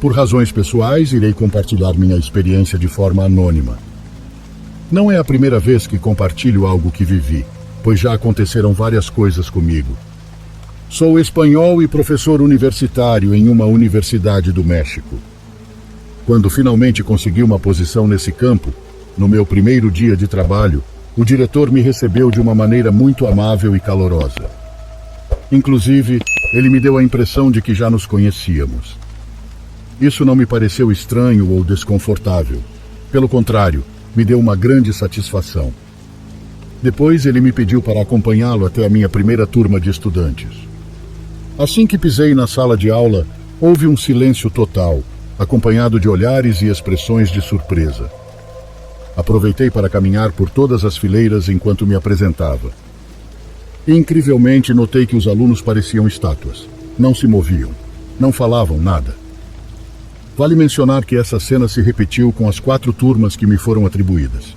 Por razões pessoais, irei compartilhar minha experiência de forma anônima. Não é a primeira vez que compartilho algo que vivi, pois já aconteceram várias coisas comigo. Sou espanhol e professor universitário em uma universidade do México. Quando finalmente consegui uma posição nesse campo, no meu primeiro dia de trabalho, o diretor me recebeu de uma maneira muito amável e calorosa. Inclusive, ele me deu a impressão de que já nos conhecíamos. Isso não me pareceu estranho ou desconfortável. Pelo contrário, me deu uma grande satisfação. Depois ele me pediu para acompanhá-lo até a minha primeira turma de estudantes. Assim que pisei na sala de aula, houve um silêncio total, acompanhado de olhares e expressões de surpresa. Aproveitei para caminhar por todas as fileiras enquanto me apresentava. Incrivelmente, notei que os alunos pareciam estátuas. Não se moviam, não falavam nada. Vale mencionar que essa cena se repetiu com as 4 turmas que me foram atribuídas.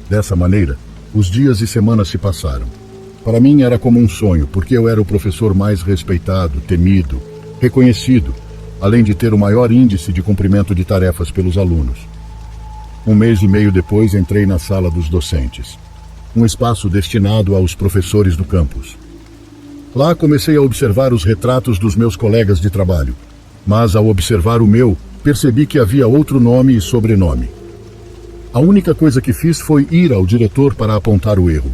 Dessa maneira, os dias e semanas se passaram. Para mim era como um sonho, porque eu era o professor mais respeitado, temido, reconhecido, além de ter o maior índice de cumprimento de tarefas pelos alunos. 1 mês e meio depois entrei na sala dos docentes, um espaço destinado aos professores do campus. Lá comecei a observar os retratos dos meus colegas de trabalho, mas ao observar o meu, percebi que havia outro nome e sobrenome. A única coisa que fiz foi ir ao diretor para apontar o erro.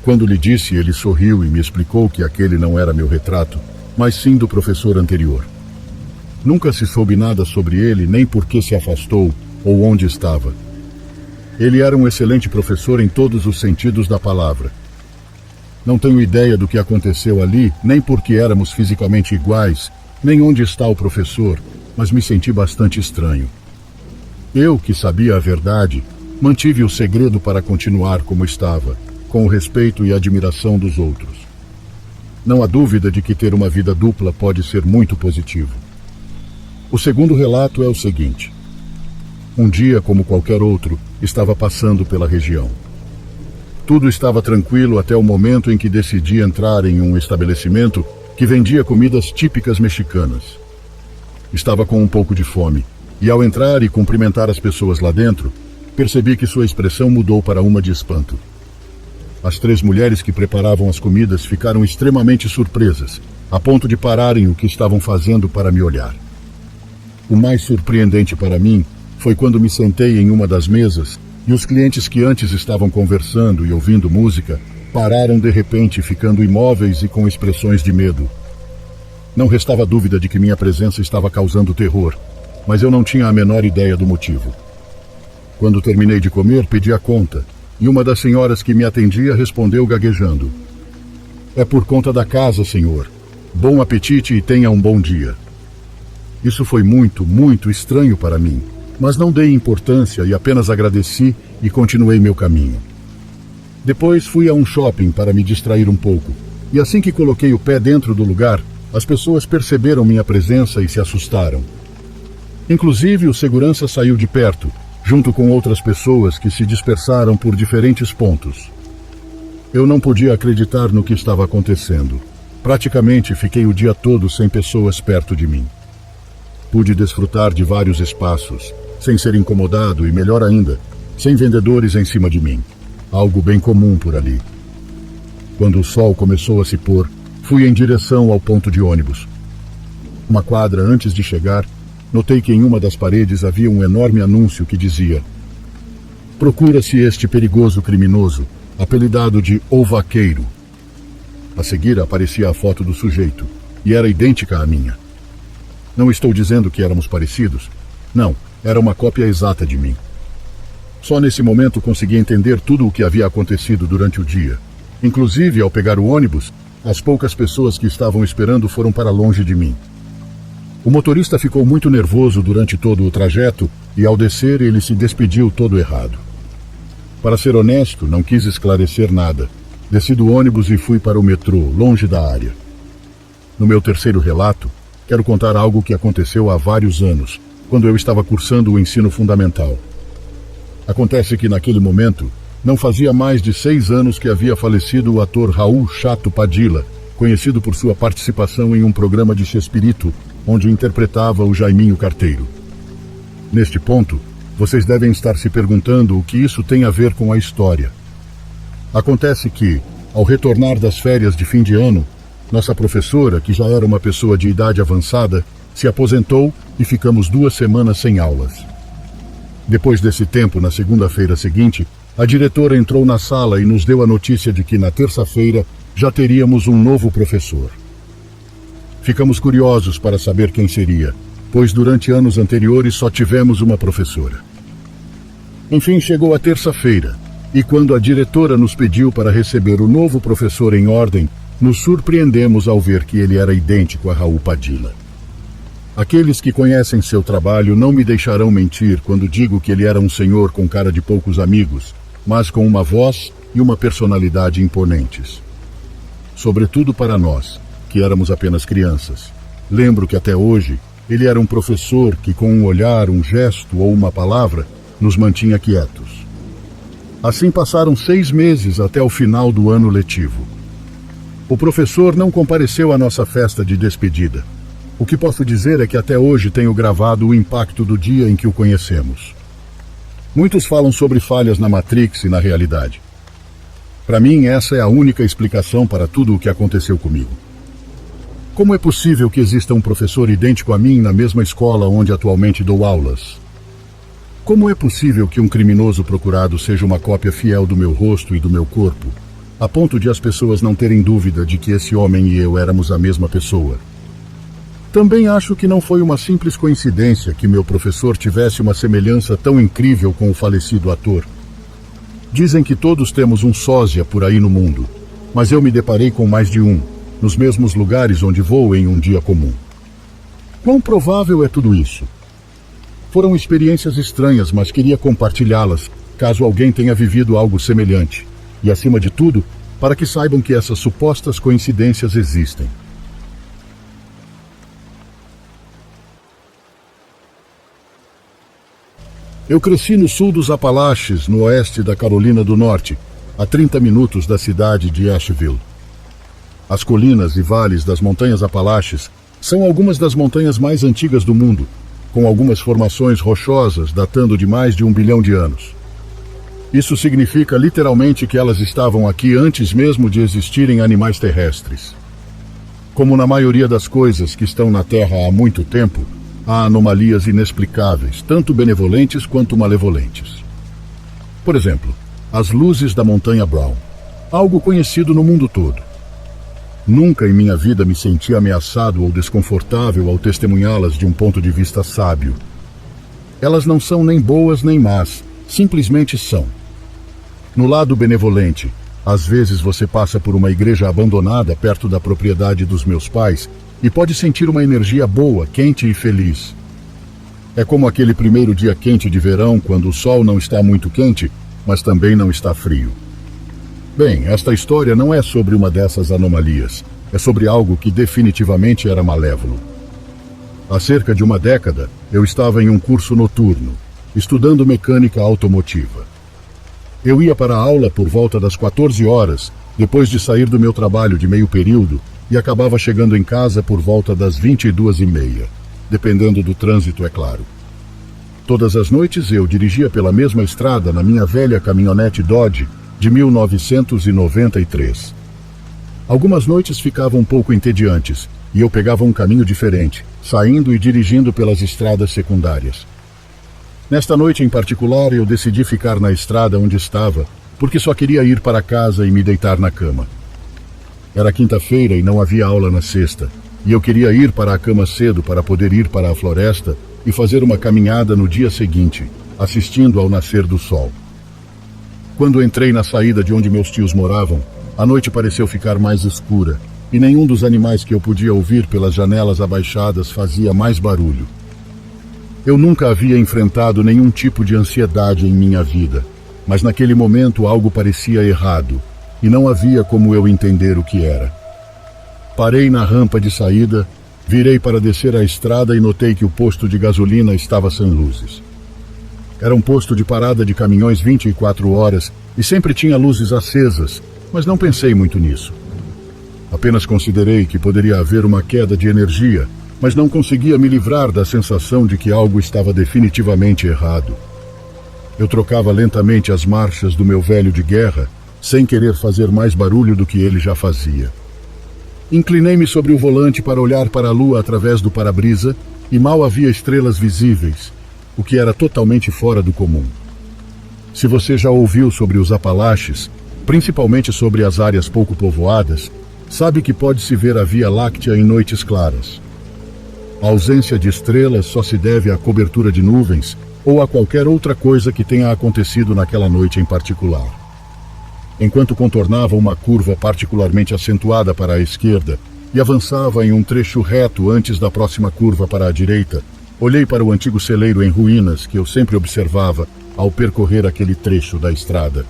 Quando lhe disse, ele sorriu e me explicou que aquele não era meu retrato, mas sim do professor anterior. Nunca se soube nada sobre ele, nem por que se afastou ou onde estava. Ele era um excelente professor em todos os sentidos da palavra. Não tenho ideia do que aconteceu ali, nem porque éramos fisicamente iguais, nem onde está o professor, mas me senti bastante estranho. Eu, que sabia a verdade, mantive o segredo para continuar como estava, com o respeito e admiração dos outros. Não há dúvida de que ter uma vida dupla pode ser muito positivo. O segundo relato é o seguinte. Um dia, como qualquer outro, estava passando pela região. Tudo estava tranquilo até o momento em que decidi entrar em um estabelecimento que vendia comidas típicas mexicanas. Estava com um pouco de fome, e ao entrar e cumprimentar as pessoas lá dentro, percebi que sua expressão mudou para uma de espanto. As 3 mulheres que preparavam as comidas ficaram extremamente surpresas, a ponto de pararem o que estavam fazendo para me olhar. O mais surpreendente para mim foi quando me sentei em uma das mesas e os clientes que antes estavam conversando e ouvindo música pararam de repente, ficando imóveis e com expressões de medo. Não restava dúvida de que minha presença estava causando terror, mas eu não tinha a menor ideia do motivo. Quando terminei de comer, pedi a conta, e uma das senhoras que me atendia respondeu gaguejando. "É por conta da casa, senhor. Bom apetite e tenha um bom dia." Isso foi muito, muito estranho para mim, mas não dei importância e apenas agradeci e continuei meu caminho. Depois fui a um shopping para me distrair um pouco, e assim que coloquei o pé dentro do lugar, as pessoas perceberam minha presença e se assustaram. Inclusive, o segurança saiu de perto, junto com outras pessoas que se dispersaram por diferentes pontos. Eu não podia acreditar no que estava acontecendo. Praticamente fiquei o dia todo sem pessoas perto de mim. Pude desfrutar de vários espaços, sem ser incomodado e, melhor ainda, sem vendedores em cima de mim. Algo bem comum por ali. Quando o sol começou a se pôr, fui em direção ao ponto de ônibus. Uma quadra antes de chegar, notei que em uma das paredes havia um enorme anúncio que dizia: "Procura-se este perigoso criminoso, apelidado de O Vaqueiro." A seguir aparecia a foto do sujeito, e era idêntica à minha. Não estou dizendo que éramos parecidos. Não, era uma cópia exata de mim. Só nesse momento consegui entender tudo o que havia acontecido durante o dia. Inclusive, ao pegar o ônibus, as poucas pessoas que estavam esperando foram para longe de mim. O motorista ficou muito nervoso durante todo o trajeto e, ao descer, ele se despediu todo errado. Para ser honesto, não quis esclarecer nada. Desci do ônibus e fui para o metrô, longe da área. No meu terceiro relato, quero contar algo que aconteceu há vários anos, quando eu estava cursando o ensino fundamental. Acontece que, naquele momento, não fazia mais de 6 anos que havia falecido o ator Raul Chato Padilla, conhecido por sua participação em um programa de Chespirito, onde interpretava o Jaiminho Carteiro. Neste ponto, vocês devem estar se perguntando o que isso tem a ver com a história. Acontece que, ao retornar das férias de fim de ano, nossa professora, que já era uma pessoa de idade avançada, se aposentou e ficamos 2 semanas sem aulas. Depois desse tempo, na segunda-feira seguinte, a diretora entrou na sala e nos deu a notícia de que na terça-feira já teríamos um novo professor. Ficamos curiosos para saber quem seria, pois durante anos anteriores só tivemos uma professora. Enfim, chegou a terça-feira, e quando a diretora nos pediu para receber o novo professor em ordem, nos surpreendemos ao ver que ele era idêntico a Raul Padilla. Aqueles que conhecem seu trabalho não me deixarão mentir quando digo que ele era um senhor com cara de poucos amigos, mas com uma voz e uma personalidade imponentes. Sobretudo para nós, que éramos apenas crianças. Lembro que até hoje, ele era um professor que com um olhar, um gesto ou uma palavra, nos mantinha quietos. Assim passaram 6 meses até o final do ano letivo. O professor não compareceu à nossa festa de despedida. O que posso dizer é que até hoje tenho gravado o impacto do dia em que o conhecemos. Muitos falam sobre falhas na Matrix e na realidade. Para mim, essa é a única explicação para tudo o que aconteceu comigo. Como é possível que exista um professor idêntico a mim na mesma escola onde atualmente dou aulas? Como é possível que um criminoso procurado seja uma cópia fiel do meu rosto e do meu corpo, a ponto de as pessoas não terem dúvida de que esse homem e eu éramos a mesma pessoa? Também acho que não foi uma simples coincidência que meu professor tivesse uma semelhança tão incrível com o falecido ator. Dizem que todos temos um sósia por aí no mundo, mas eu me deparei com mais de um, nos mesmos lugares onde vou em um dia comum. Quão provável é tudo isso? Foram experiências estranhas, mas queria compartilhá-las, caso alguém tenha vivido algo semelhante. E, acima de tudo, para que saibam que essas supostas coincidências existem. Eu cresci no sul dos Apalaches, no oeste da Carolina do Norte, a 30 minutos da cidade de Asheville. As colinas e vales das montanhas Apalaches são algumas das montanhas mais antigas do mundo, com algumas formações rochosas datando de mais de 1 bilhão de anos. Isso significa literalmente que elas estavam aqui antes mesmo de existirem animais terrestres. Como na maioria das coisas que estão na Terra há muito tempo, há anomalias inexplicáveis, tanto benevolentes quanto malevolentes. Por exemplo, as luzes da Montanha Brown, algo conhecido no mundo todo. Nunca em minha vida me senti ameaçado ou desconfortável ao testemunhá-las de um ponto de vista sábio. Elas não são nem boas nem más, simplesmente são. No lado benevolente, às vezes você passa por uma igreja abandonada perto da propriedade dos meus pais e pode sentir uma energia boa, quente e feliz. É como aquele primeiro dia quente de verão, quando o sol não está muito quente, mas também não está frio. Bem, esta história não é sobre uma dessas anomalias. É sobre algo que definitivamente era malévolo. Há cerca de uma década, eu estava em um curso noturno, estudando mecânica automotiva. Eu ia para a aula por volta das 14 horas, depois de sair do meu trabalho de meio período, e acabava chegando em casa por volta das 22h30, dependendo do trânsito, é claro. Todas as noites eu dirigia pela mesma estrada na minha velha caminhonete Dodge de 1993. Algumas noites ficavam um pouco entediantes, e eu pegava um caminho diferente, saindo e dirigindo pelas estradas secundárias. Nesta noite em particular, eu decidi ficar na estrada onde estava, porque só queria ir para casa e me deitar na cama. Era quinta-feira e não havia aula na sexta, e eu queria ir para a cama cedo para poder ir para a floresta e fazer uma caminhada no dia seguinte, assistindo ao nascer do sol. Quando entrei na saída de onde meus tios moravam, a noite pareceu ficar mais escura, e nenhum dos animais que eu podia ouvir pelas janelas abaixadas fazia mais barulho. Eu nunca havia enfrentado nenhum tipo de ansiedade em minha vida, mas naquele momento algo parecia errado, e não havia como eu entender o que era. Parei na rampa de saída, virei para descer a estrada e notei que o posto de gasolina estava sem luzes. Era um posto de parada de caminhões 24 horas e sempre tinha luzes acesas, mas não pensei muito nisso. Apenas considerei que poderia haver uma queda de energia, mas não conseguia me livrar da sensação de que algo estava definitivamente errado. Eu trocava lentamente as marchas do meu velho de guerra, sem querer fazer mais barulho do que ele já fazia. Inclinei-me sobre o volante para olhar para a lua através do para-brisa e mal havia estrelas visíveis, o que era totalmente fora do comum. Se você já ouviu sobre os Apalaches, principalmente sobre as áreas pouco povoadas, sabe que pode-se ver a Via Láctea em noites claras. A ausência de estrelas só se deve à cobertura de nuvens ou a qualquer outra coisa que tenha acontecido naquela noite em particular. Enquanto contornava uma curva particularmente acentuada para a esquerda e avançava em um trecho reto antes da próxima curva para a direita, olhei para o antigo celeiro em ruínas que eu sempre observava ao percorrer aquele trecho da estrada.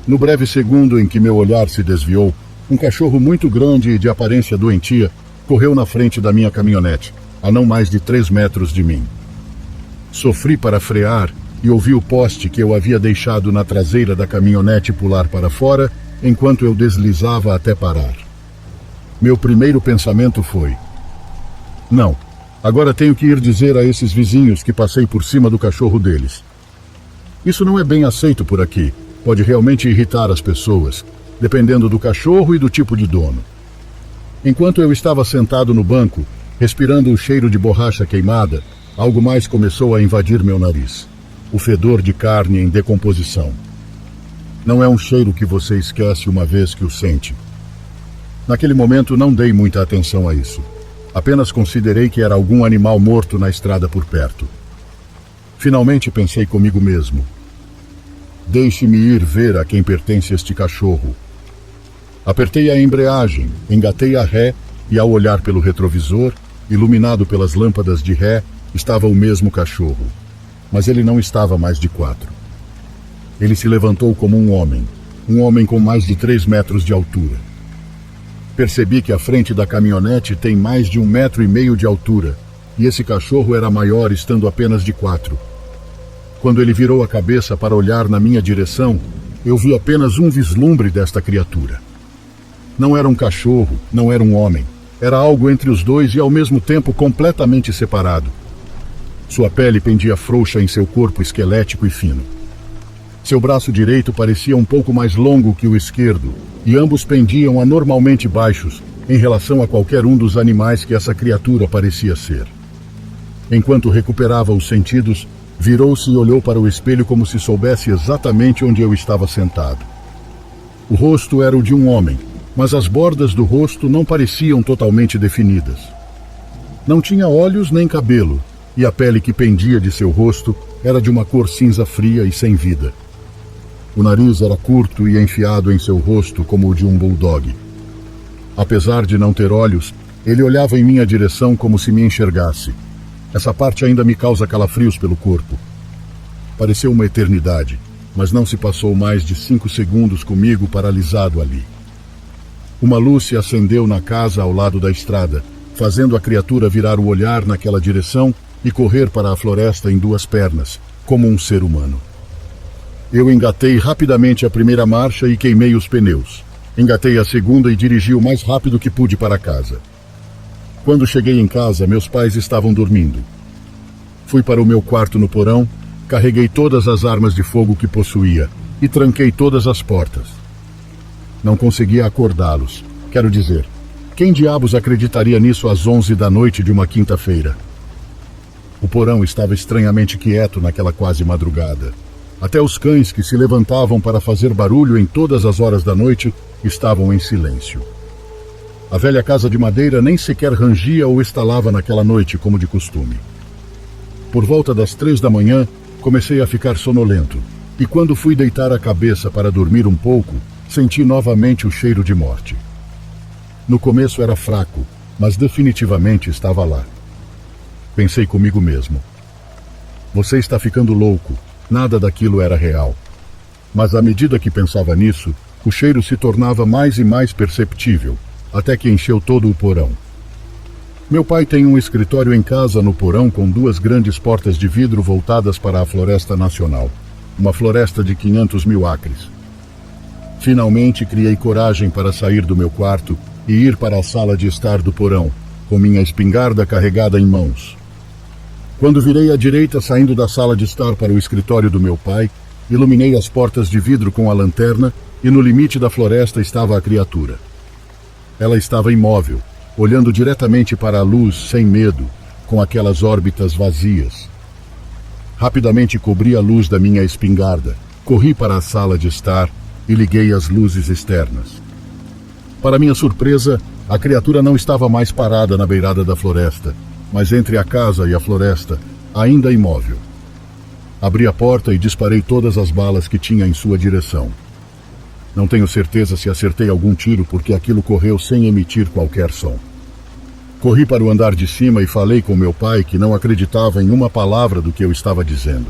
No breve segundo em que meu olhar se desviou, um cachorro muito grande e de aparência doentia correu na frente da minha caminhonete, a não mais de 3 metros de mim. Sofri para frear e ouvi o poste que eu havia deixado na traseira da caminhonete pular para fora enquanto eu deslizava até parar. Meu primeiro pensamento foi: não, agora tenho que ir dizer a esses vizinhos que passei por cima do cachorro deles. Isso não é bem aceito por aqui, pode realmente irritar as pessoas, dependendo do cachorro e do tipo de dono. Enquanto eu estava sentado no banco, respirando o cheiro de borracha queimada, algo mais começou a invadir meu nariz. O fedor de carne em decomposição. Não é um cheiro que você esquece uma vez que o sente. Naquele momento não dei muita atenção a isso. Apenas considerei que era algum animal morto na estrada por perto. Finalmente pensei comigo mesmo: deixe-me ir ver a quem pertence este cachorro. Apertei a embreagem, engatei a ré e, ao olhar pelo retrovisor, iluminado pelas lâmpadas de ré, estava o mesmo cachorro. Mas ele não estava mais de 4. Ele se levantou como um homem com mais de 3 metros de altura. Percebi que a frente da caminhonete tem mais de 1,5 metro de altura, e esse cachorro era maior estando apenas de 4. Quando ele virou a cabeça para olhar na minha direção, eu vi apenas um vislumbre desta criatura. Não era um cachorro, não era um homem. Era algo entre os dois e ao mesmo tempo completamente separado. Sua pele pendia frouxa em seu corpo esquelético e fino. Seu braço direito parecia um pouco mais longo que o esquerdo, e ambos pendiam anormalmente baixos em relação a qualquer um dos animais que essa criatura parecia ser. Enquanto recuperava os sentidos, virou-se e olhou para o espelho como se soubesse exatamente onde eu estava sentado. O rosto era o de um homem, mas as bordas do rosto não pareciam totalmente definidas. Não tinha olhos nem cabelo, e a pele que pendia de seu rosto era de uma cor cinza fria e sem vida. O nariz era curto e enfiado em seu rosto como o de um bulldog. Apesar de não ter olhos, ele olhava em minha direção como se me enxergasse. Essa parte ainda me causa calafrios pelo corpo. Pareceu uma eternidade, mas não se passou mais de 5 segundos comigo paralisado ali. Uma luz se acendeu na casa ao lado da estrada, fazendo a criatura virar o olhar naquela direção e correr para a floresta em 2 pernas, como um ser humano. Eu engatei rapidamente a primeira marcha e queimei os pneus. Engatei a segunda e dirigi o mais rápido que pude para casa. Quando cheguei em casa, meus pais estavam dormindo. Fui para o meu quarto no porão, carreguei todas as armas de fogo que possuía e tranquei todas as portas. Não conseguia acordá-los. Quero dizer, quem diabos acreditaria nisso às 11 da noite de uma quinta-feira? O porão estava estranhamente quieto naquela quase madrugada. Até os cães que se levantavam para fazer barulho em todas as horas da noite estavam em silêncio. A velha casa de madeira nem sequer rangia ou estalava naquela noite, como de costume. Por volta das 3 da manhã, comecei a ficar sonolento, e quando fui deitar a cabeça para dormir um pouco, senti novamente o cheiro de morte. No começo era fraco, mas definitivamente estava lá. Pensei comigo mesmo: você está ficando louco, nada daquilo era real. Mas à medida que pensava nisso, o cheiro se tornava mais e mais perceptível, até que encheu todo o porão. Meu pai tem um escritório em casa no porão com 2 grandes portas de vidro voltadas para a Floresta Nacional, uma floresta de 500 mil acres. Finalmente criei coragem para sair do meu quarto e ir para a sala de estar do porão, com minha espingarda carregada em mãos. Quando virei à direita, saindo da sala de estar para o escritório do meu pai, iluminei as portas de vidro com a lanterna e no limite da floresta estava a criatura. Ela estava imóvel, olhando diretamente para a luz sem medo, com aquelas órbitas vazias. Rapidamente cobri a luz da minha espingarda, corri para a sala de estar e liguei as luzes externas. Para minha surpresa, a criatura não estava mais parada na beirada da floresta, mas entre a casa e a floresta, ainda imóvel. Abri a porta e disparei todas as balas que tinha em sua direção. Não tenho certeza se acertei algum tiro porque aquilo correu sem emitir qualquer som. Corri para o andar de cima e falei com meu pai que não acreditava em uma palavra do que eu estava dizendo.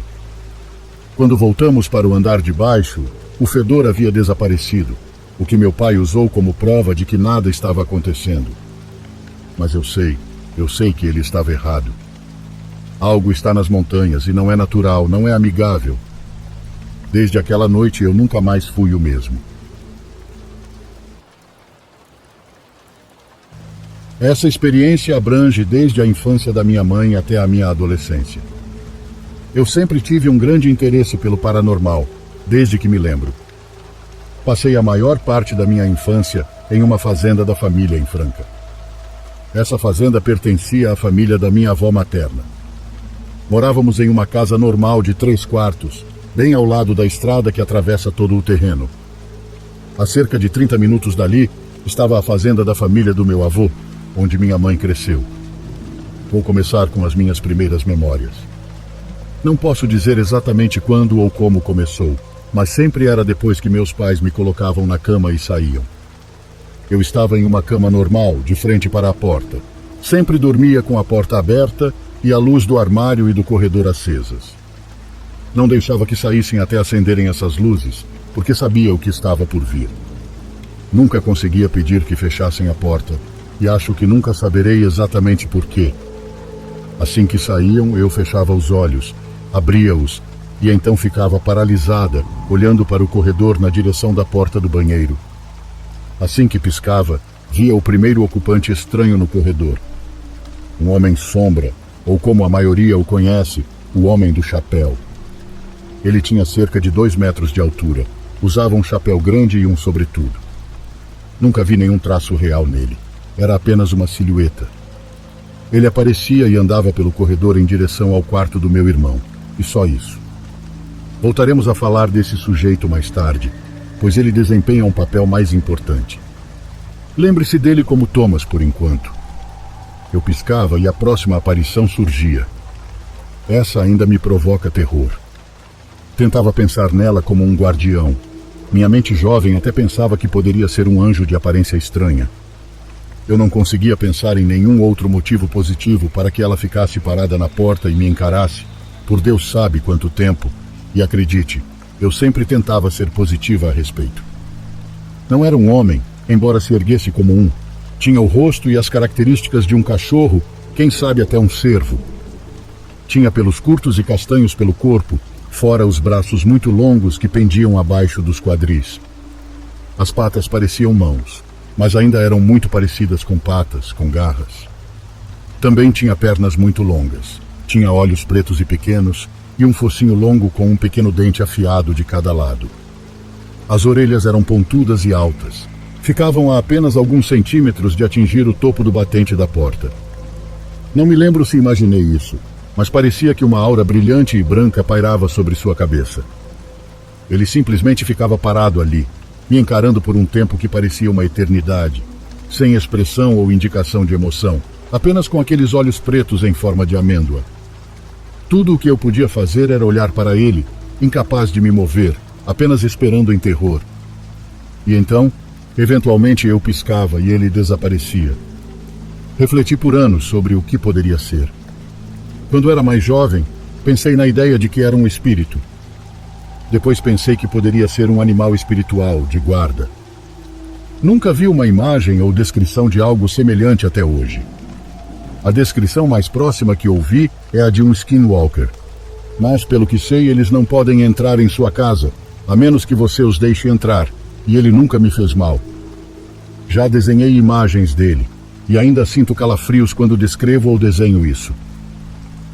Quando voltamos para o andar de baixo, o fedor havia desaparecido, o que meu pai usou como prova de que nada estava acontecendo. Mas eu sei que ele estava errado. Algo está nas montanhas e não é natural, não é amigável. Desde aquela noite eu nunca mais fui o mesmo. Essa experiência abrange desde a infância da minha mãe até a minha adolescência. Eu sempre tive um grande interesse pelo paranormal, desde que me lembro. Passei a maior parte da minha infância em uma fazenda da família em Franca. Essa fazenda pertencia à família da minha avó materna. Morávamos em uma casa normal de 3 quartos, bem ao lado da estrada que atravessa todo o terreno. A cerca de 30 minutos dali estava a fazenda da família do meu avô, onde minha mãe cresceu. Vou começar com as minhas primeiras memórias. Não posso dizer exatamente quando ou como começou, mas sempre era depois que meus pais me colocavam na cama e saíam. Eu estava em uma cama normal, de frente para a porta. Sempre dormia com a porta aberta e a luz do armário e do corredor acesas. Não deixava que saíssem até acenderem essas luzes, porque sabia o que estava por vir. Nunca conseguia pedir que fechassem a porta, e acho que nunca saberei exatamente por quê. Assim que saíam, eu fechava os olhos, abria-os, e então ficava paralisada, olhando para o corredor na direção da porta do banheiro. Assim que piscava, via o primeiro ocupante estranho no corredor. Um homem sombra, ou como a maioria o conhece, o homem do chapéu. Ele tinha cerca de 2 metros de altura, usava um chapéu grande e um sobretudo. Nunca vi nenhum traço real nele. Era apenas uma silhueta. Ele aparecia e andava pelo corredor em direção ao quarto do meu irmão, e só isso. Voltaremos a falar desse sujeito mais tarde, pois ele desempenha um papel mais importante. Lembre-se dele como Thomas por enquanto. Eu piscava e a próxima aparição surgia. Essa ainda me provoca terror. Tentava pensar nela como um guardião. Minha mente jovem até pensava que poderia ser um anjo de aparência estranha. Eu não conseguia pensar em nenhum outro motivo positivo para que ela ficasse parada na porta e me encarasse, por Deus sabe quanto tempo, e acredite, eu sempre tentava ser positiva a respeito. Não era um homem, embora se erguesse como um. Tinha o rosto e as características de um cachorro, quem sabe até um cervo. Tinha pelos curtos e castanhos pelo corpo, fora os braços muito longos que pendiam abaixo dos quadris. As patas pareciam mãos, mas ainda eram muito parecidas com patas, com garras. Também tinha pernas muito longas, tinha olhos pretos e pequenos e um focinho longo com um pequeno dente afiado de cada lado. As orelhas eram pontudas e altas. Ficavam a apenas alguns centímetros de atingir o topo do batente da porta. Não me lembro se imaginei isso, mas parecia que uma aura brilhante e branca pairava sobre sua cabeça. Ele simplesmente ficava parado ali, me encarando por um tempo que parecia uma eternidade, sem expressão ou indicação de emoção, apenas com aqueles olhos pretos em forma de amêndoa. Tudo o que eu podia fazer era olhar para ele, incapaz de me mover, apenas esperando em terror. E então, eventualmente eu piscava e ele desaparecia. Refleti por anos sobre o que poderia ser. Quando era mais jovem, pensei na ideia de que era um espírito. Depois pensei que poderia ser um animal espiritual, de guarda. Nunca vi uma imagem ou descrição de algo semelhante até hoje. A descrição mais próxima que ouvi é a de um skinwalker. Mas, pelo que sei, eles não podem entrar em sua casa, a menos que você os deixe entrar, e ele nunca me fez mal. Já desenhei imagens dele, e ainda sinto calafrios quando descrevo ou desenho isso.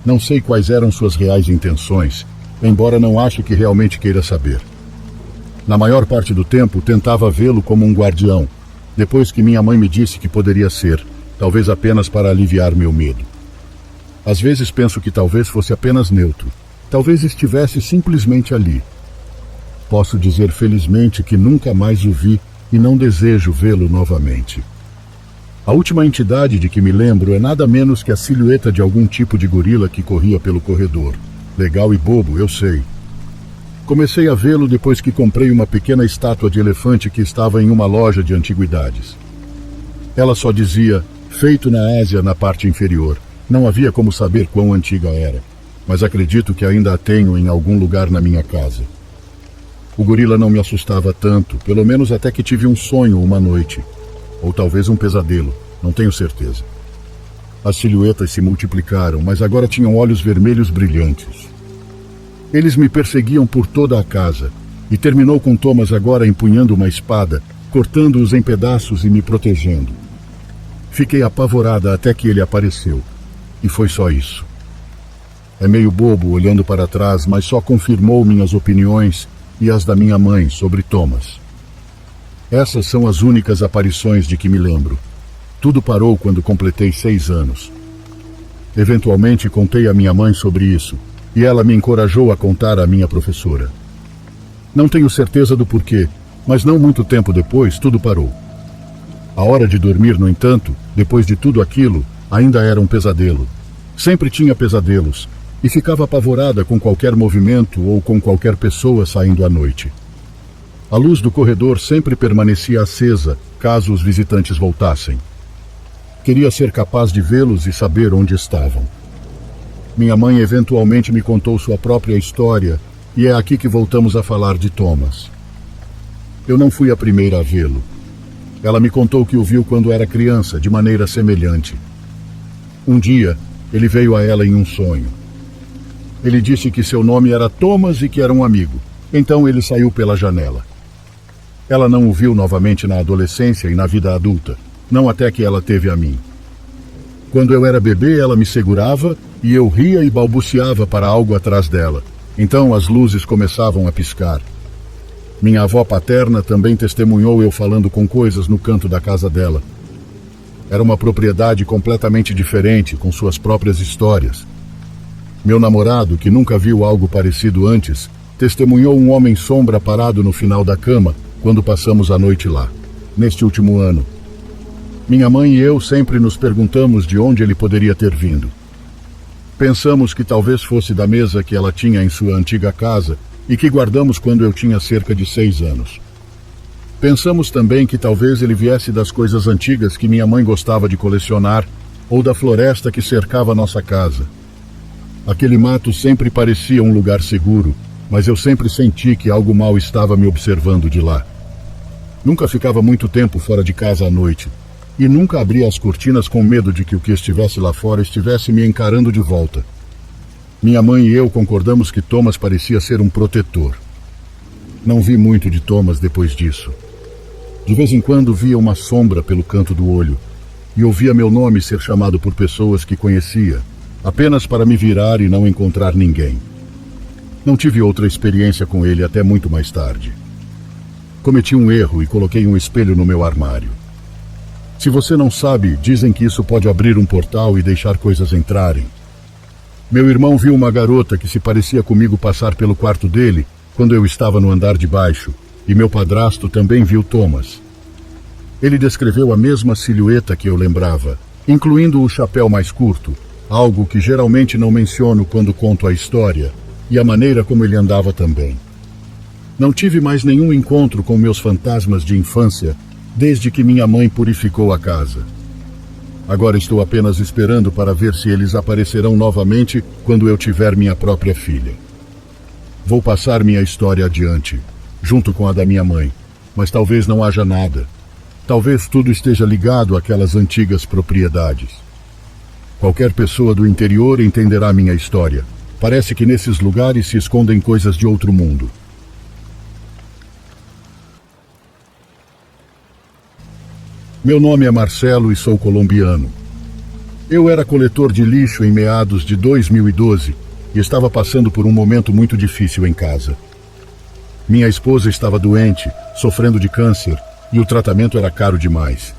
Não sei quais eram suas reais intenções, embora não ache que realmente queira saber. Na maior parte do tempo, tentava vê-lo como um guardião, depois que minha mãe me disse que poderia ser, talvez apenas para aliviar meu medo. Às vezes penso que talvez fosse apenas neutro, talvez estivesse simplesmente ali. Posso dizer felizmente que nunca mais o vi e não desejo vê-lo novamente. A última entidade de que me lembro é nada menos que a silhueta de algum tipo de gorila que corria pelo corredor. Legal e bobo, eu sei. Comecei a vê-lo depois que comprei uma pequena estátua de elefante que estava em uma loja de antiguidades. Ela só dizia, feito na Ásia, na parte inferior. Não havia como saber quão antiga era, mas acredito que ainda a tenho em algum lugar na minha casa. O gorila não me assustava tanto, pelo menos até que tive um sonho uma noite. Ou talvez um pesadelo, não tenho certeza. As silhuetas se multiplicaram, mas agora tinham olhos vermelhos brilhantes. Eles me perseguiam por toda a casa, e terminou com Thomas agora empunhando uma espada, cortando-os em pedaços e me protegendo. Fiquei apavorada até que ele apareceu, e foi só isso. É meio bobo olhando para trás, mas só confirmou minhas opiniões e as da minha mãe sobre Thomas. Essas são as únicas aparições de que me lembro. Tudo parou quando completei 6 anos. Eventualmente contei à minha mãe sobre isso, e ela me encorajou a contar à minha professora. Não tenho certeza do porquê, mas não muito tempo depois tudo parou. A hora de dormir, no entanto, depois de tudo aquilo, ainda era um pesadelo. Sempre tinha pesadelos, e ficava apavorada com qualquer movimento ou com qualquer pessoa saindo à noite. A luz do corredor sempre permanecia acesa, caso os visitantes voltassem. Queria ser capaz de vê-los e saber onde estavam. Minha mãe eventualmente me contou sua própria história, e é aqui que voltamos a falar de Thomas. Eu não fui a primeira a vê-lo. Ela me contou que o viu quando era criança, de maneira semelhante. Um dia, ele veio a ela em um sonho. Ele disse que seu nome era Thomas e que era um amigo. Então ele saiu pela janela. Ela não o viu novamente na adolescência e na vida adulta, não até que ela teve a mim. Quando eu era bebê, ela me segurava e eu ria e balbuciava para algo atrás dela. Então as luzes começavam a piscar. Minha avó paterna também testemunhou eu falando com coisas no canto da casa dela. Era uma propriedade completamente diferente, com suas próprias histórias. Meu namorado, que nunca viu algo parecido antes, testemunhou um homem-sombra parado no final da cama quando passamos a noite lá, neste último ano. Minha mãe e eu sempre nos perguntamos de onde ele poderia ter vindo. Pensamos que talvez fosse da mesa que ela tinha em sua antiga casa e que guardamos quando eu tinha cerca de 6 anos. Pensamos também que talvez ele viesse das coisas antigas que minha mãe gostava de colecionar ou da floresta que cercava nossa casa. Aquele mato sempre parecia um lugar seguro, mas eu sempre senti que algo mal estava me observando de lá. Nunca ficava muito tempo fora de casa à noite, e nunca abria as cortinas com medo de que o que estivesse lá fora estivesse me encarando de volta. Minha mãe e eu concordamos que Thomas parecia ser um protetor. Não vi muito de Thomas depois disso. De vez em quando via uma sombra pelo canto do olho, e ouvia meu nome ser chamado por pessoas que conhecia, apenas para me virar e não encontrar ninguém. Não tive outra experiência com ele até muito mais tarde. Cometi um erro e coloquei um espelho no meu armário. Se você não sabe, dizem que isso pode abrir um portal e deixar coisas entrarem. Meu irmão viu uma garota que se parecia comigo passar pelo quarto dele quando eu estava no andar de baixo, e meu padrasto também viu Thomas. Ele descreveu a mesma silhueta que eu lembrava, incluindo o chapéu mais curto, algo que geralmente não menciono quando conto a história, e a maneira como ele andava também. Não tive mais nenhum encontro com meus fantasmas de infância desde que minha mãe purificou a casa. Agora estou apenas esperando para ver se eles aparecerão novamente quando eu tiver minha própria filha. Vou passar minha história adiante, junto com a da minha mãe, mas talvez não haja nada. Talvez tudo esteja ligado àquelas antigas propriedades. Qualquer pessoa do interior entenderá minha história. Parece que nesses lugares se escondem coisas de outro mundo. Meu nome é Marcelo e sou colombiano. Eu era coletor de lixo em meados de 2012 e estava passando por um momento muito difícil em casa. Minha esposa estava doente, sofrendo de câncer, e o tratamento era caro demais.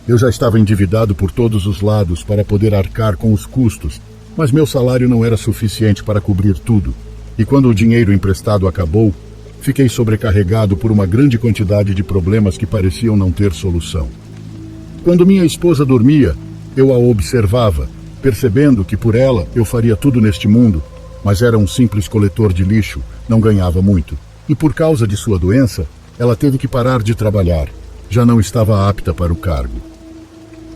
Eu já estava endividado por todos os lados para poder arcar com os custos, mas meu salário não era suficiente para cobrir tudo, e quando o dinheiro emprestado acabou, fiquei sobrecarregado por uma grande quantidade de problemas que pareciam não ter solução. Quando minha esposa dormia, eu a observava, percebendo que por ela eu faria tudo neste mundo, mas era um simples coletor de lixo, não ganhava muito. E por causa de sua doença, ela teve que parar de trabalhar. Já não estava apta para o cargo.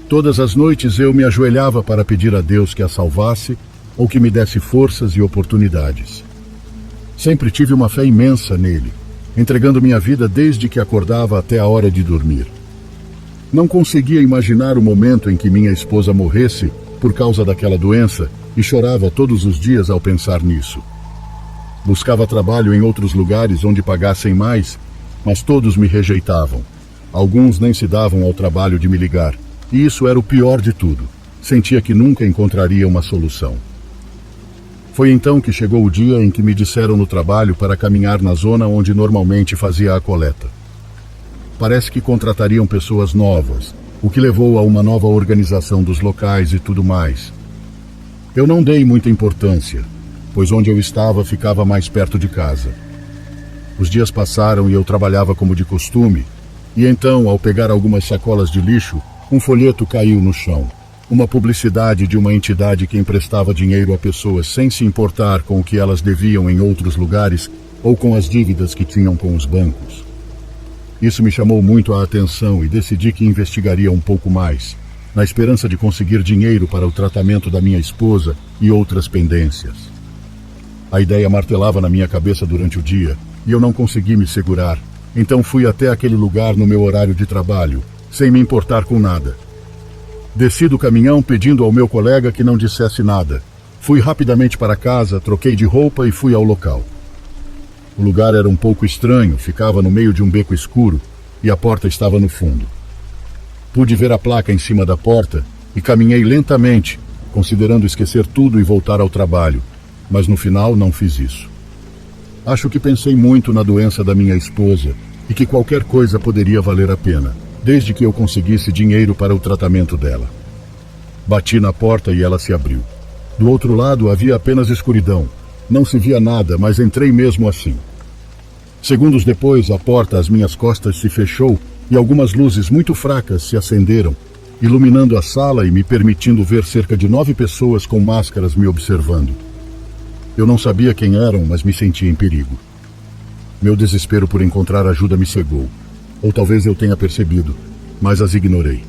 Todas as noites eu me ajoelhava para pedir a Deus que a salvasse ou que me desse forças e oportunidades. Sempre tive uma fé imensa nele, entregando minha vida desde que acordava até a hora de dormir. Não conseguia imaginar o momento em que minha esposa morresse por causa daquela doença e chorava todos os dias ao pensar nisso. Buscava trabalho em outros lugares onde pagassem mais, mas todos me rejeitavam. Alguns nem se davam ao trabalho de me ligar, e isso era o pior de tudo. Sentia que nunca encontraria uma solução. Foi então que chegou o dia em que me disseram no trabalho para caminhar na zona onde normalmente fazia a coleta. Parece que contratariam pessoas novas, o que levou a uma nova organização dos locais e tudo mais. Eu não dei muita importância, pois onde eu estava ficava mais perto de casa. Os dias passaram e eu trabalhava como de costume, e então, ao pegar algumas sacolas de lixo, um folheto caiu no chão. Uma publicidade de uma entidade que emprestava dinheiro a pessoas sem se importar com o que elas deviam em outros lugares ou com as dívidas que tinham com os bancos. Isso me chamou muito a atenção e decidi que investigaria um pouco mais, na esperança de conseguir dinheiro para o tratamento da minha esposa e outras pendências. A ideia martelava na minha cabeça durante o dia e eu não consegui me segurar, então fui até aquele lugar no meu horário de trabalho, sem me importar com nada. Desci do caminhão pedindo ao meu colega que não dissesse nada. Fui rapidamente para casa, troquei de roupa e fui ao local. O lugar era um pouco estranho, ficava no meio de um beco escuro e a porta estava no fundo. Pude ver a placa em cima da porta e caminhei lentamente, considerando esquecer tudo e voltar ao trabalho, mas no final não fiz isso. Acho que pensei muito na doença da minha esposa e que qualquer coisa poderia valer a pena, desde que eu conseguisse dinheiro para o tratamento dela. Bati na porta e ela se abriu. Do outro lado havia apenas escuridão. Não se via nada, mas entrei mesmo assim. Segundos depois, a porta às minhas costas se fechou e algumas luzes muito fracas se acenderam, iluminando a sala e me permitindo ver cerca de 9 pessoas com máscaras me observando. Eu não sabia quem eram, mas me sentia em perigo. Meu desespero por encontrar ajuda me cegou. Ou talvez eu tenha percebido, mas as ignorei.